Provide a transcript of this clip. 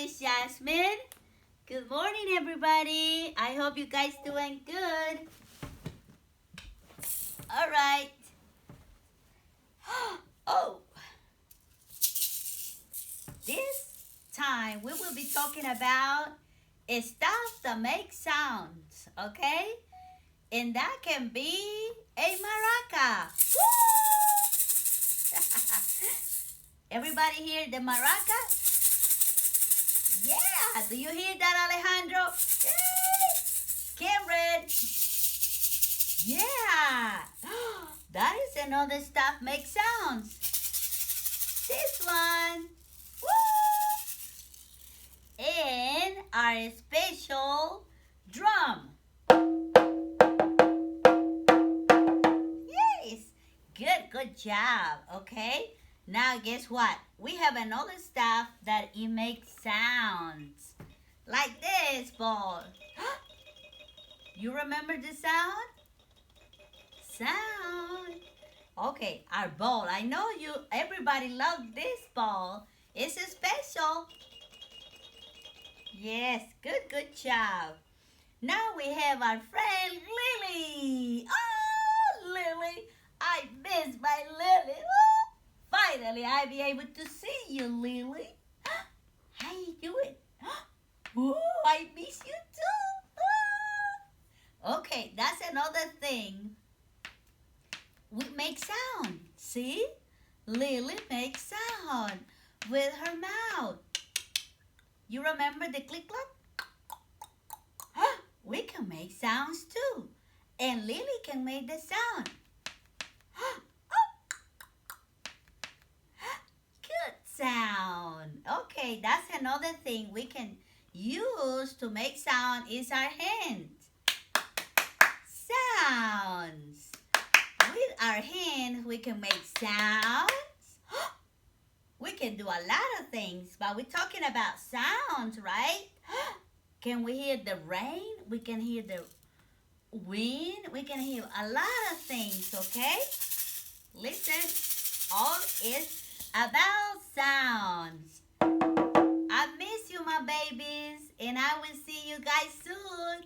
Miss Jasmine. Good morning, everybody. I hope you guys doing good. All right. Oh, this time we will be talking about stuff that makes sounds, okay? And that can be a maraca. Woo! Everybody hear the maraca? Yeah, do you hear that, Alejandro? Yay! Cameron. Yeah. That is another stuff make sounds. This one. Woo! And our special drum. Yes. Good job. Okay. Now guess what? We have another stuff that it makes sounds. Like this ball. You remember the sound? Sound. Okay, our ball. I know everybody loves this ball. It's special. Yes, good job. Now we have our friend Lily. Oh, Lily. I miss my Lily. Oh, finally, I'll be able to see you, Lily. How you doing? Oh, I miss you too. Okay, that's another thing. We make sound. See? Lily makes sound with her mouth. You remember the click clap? We can make sounds too. And Lily can make the sound. Good sound. Okay, that's another thing we can use to make sound is our hands. Sounds. With our hands, we can make sounds. We can do a lot of things, but we're talking about sounds, right? Can we hear the rain? We can hear the wind. We can hear a lot of things, okay? Listen, all is about sounds. I miss you, my babies, and I will see you guys soon.